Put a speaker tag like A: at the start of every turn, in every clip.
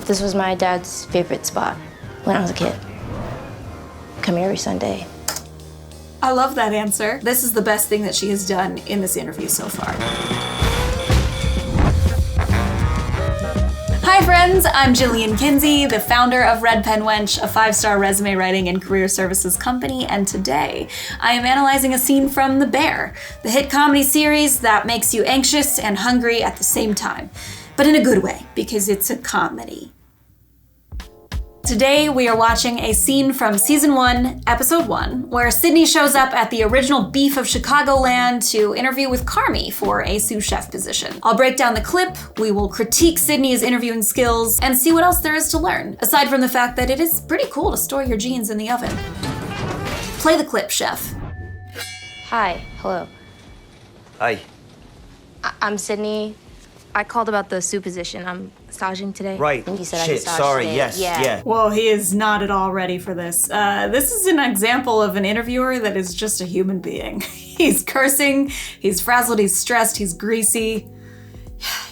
A: This was my dad's favorite spot when I was a kid. Come here every Sunday.
B: I love that answer. This is the best thing that she has done in this interview so far. Hi friends, I'm Jillian Kinsey, the founder of Red Pen Wench, a 5-star resume writing and career services company, and today I am analyzing a scene from The Bear, the hit comedy series that makes you anxious and hungry at the same time, but in a good way, because it's a comedy. Today we are watching a scene from season 1, episode 1, where Sydney shows up at the original Beef of Chicagoland to interview with Carmy for a sous chef position. I'll break down the clip, we will critique Sydney's interviewing skills, and see what else there is to learn, aside from the fact that it is pretty cool to store your jeans in the oven. Play the clip, chef.
A: Hi, hello.
C: Hi.
A: I'm Sydney. I called about the sous position. I'm staging today.
C: Right.
A: And you said I
C: Shit,
A: could stage
C: sorry,
A: today.
C: yes, yeah.
B: Whoa, he is not at all ready for this. This is an example of an interviewer that is just a human being. He's cursing, he's frazzled, he's stressed, he's greasy.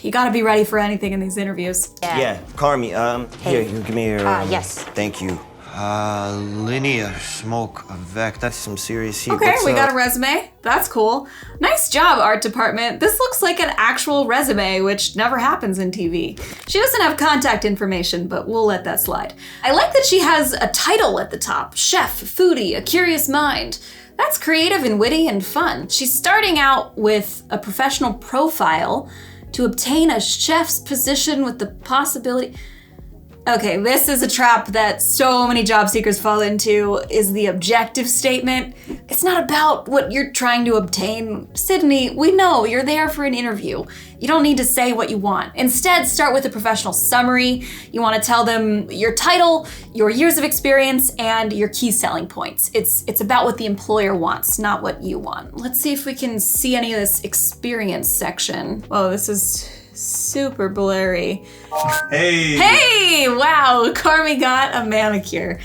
B: You gotta be ready for anything in these interviews.
C: Yeah, Carmy, here, you give me your...
A: yes.
C: Thank you. Linear smoke vec, that's some serious heat.
B: Okay, we got a resume. That's cool. Nice job, art department. This looks like an actual resume, which never happens in TV. She doesn't have contact information, but we'll let that slide. I like that she has a title at the top. Chef, foodie, a curious mind. That's creative and witty and fun. She's starting out with a professional profile to obtain a chef's position with the possibility... Okay, this is a trap that so many job seekers fall into, is the objective statement. It's not about what you're trying to obtain. Sydney, we know you're there for an interview. You don't need to say what you want. Instead, start with a professional summary. You want to tell them your title, your years of experience, and your key selling points. It's about what the employer wants, not what you want. Let's see if we can see any of this experience section. Whoa, this is super blurry.
C: Hey!
B: Hey! Wow, Carmy got a manicure.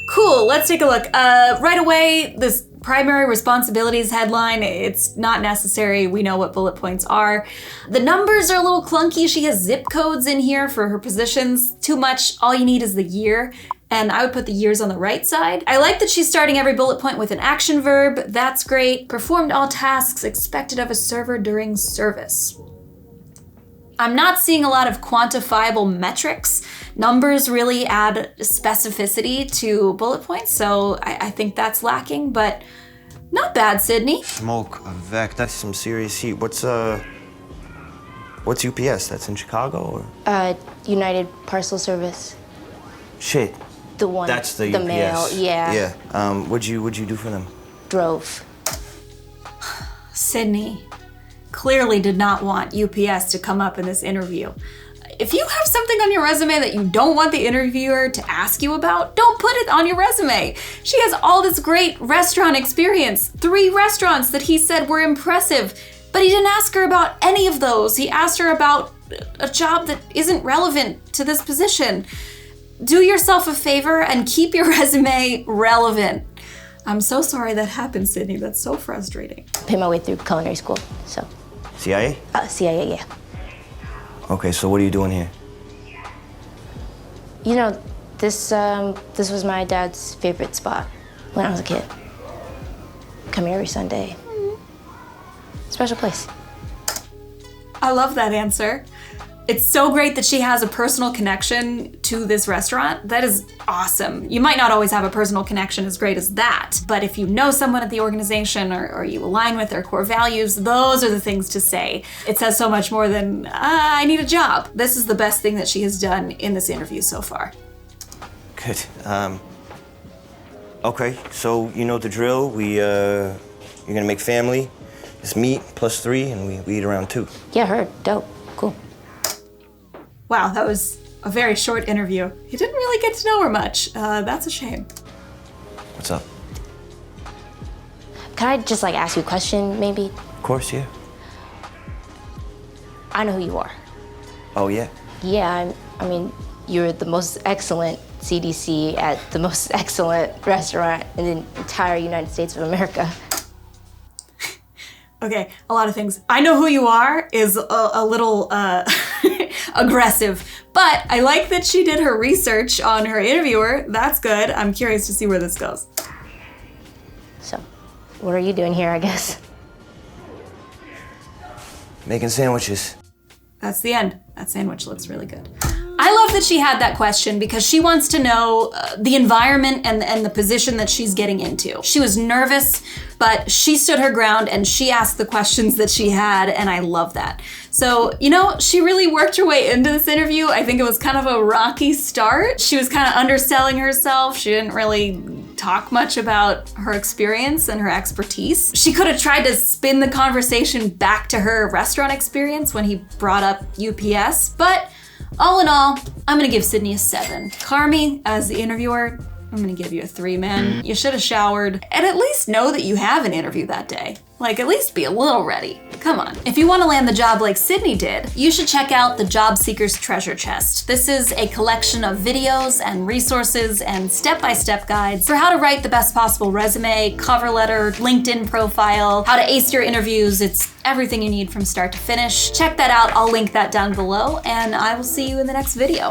B: Cool, let's take a look. Right away, this primary responsibilities headline, it's not necessary. We know what bullet points are. The numbers are a little clunky. She has zip codes in here for her positions. Too much, all you need is the year. And I would put the years on the right side. I like that she's starting every bullet point with an action verb. That's great. Performed all tasks expected of a server during service. I'm not seeing a lot of quantifiable metrics. Numbers really add specificity to bullet points, so I think that's lacking, but not bad, Sydney.
C: Smoke vec, that's some serious heat. What's UPS? That's in Chicago, or?
A: United Parcel Service.
C: Shit.
A: The one.
C: That's the
A: the
C: UPS.
A: mail, yeah.
C: Yeah. What'd you do for them?
A: Drove.
B: Sydney clearly did not want UPS to come up in this interview. If you have something on your resume that you don't want the interviewer to ask you about, don't put it on your resume. She has all this great restaurant experience, 3 restaurants that he said were impressive, but he didn't ask her about any of those. He asked her about a job that isn't relevant to this position. Do yourself a favor and keep your resume relevant. I'm so sorry that happened, Sydney. That's so frustrating.
A: Paid my way through culinary school, so.
C: CIA?
A: CIA, yeah.
C: Okay, so what are you doing here?
A: You know, this was my dad's favorite spot when I was a kid. Come here every Sunday. Special place.
B: I love that answer. It's so great that she has a personal connection to this restaurant. That is awesome. You might not always have a personal connection as great as that, but if you know someone at the organization or you align with their core values, those are the things to say. It says so much more than, I need a job. This is the best thing that she has done in this interview so far.
C: Good. Okay, so you know the drill. You're gonna make family. It's meat plus 3, and we eat around 2.
A: Yeah, heard. Dope. Cool.
B: Wow, that was a very short interview. You didn't really get to know her much. That's a shame.
C: What's up?
A: Can I just ask you a question, maybe?
C: Of course, yeah.
A: I know who you are.
C: Oh, yeah?
A: Yeah, I mean, you're the most excellent CDC at the most excellent restaurant in the entire United States of America.
B: Okay, a lot of things. I know who you are is a little aggressive. But I like that she did her research on her interviewer. That's good. I'm curious to see where this goes.
A: So, what are you doing here, I guess?
C: Making sandwiches.
B: That's the end. That sandwich looks really good. I love that she had that question because she wants to know the environment and the position that she's getting into. She was nervous, but she stood her ground and she asked the questions that she had, and I love that. So, you know, she really worked her way into this interview. I think it was kind of a rocky start. She was kind of underselling herself. She didn't really talk much about her experience and her expertise. She could have tried to spin the conversation back to her restaurant experience when he brought up UPS, but all in all, I'm gonna give Sydney a 7. Carmy, as the interviewer, I'm gonna give you a 3, man. You should have showered and at least know that you have an interview that day. Like, at least be a little ready. Come on. If you want to land the job like Sydney did, you should check out the Job Seeker's Treasure Chest. This is a collection of videos and resources and step-by-step guides for how to write the best possible resume, cover letter, LinkedIn profile, how to ace your interviews. It's everything you need from start to finish. Check that out. I'll link that down below, and I will see you in the next video.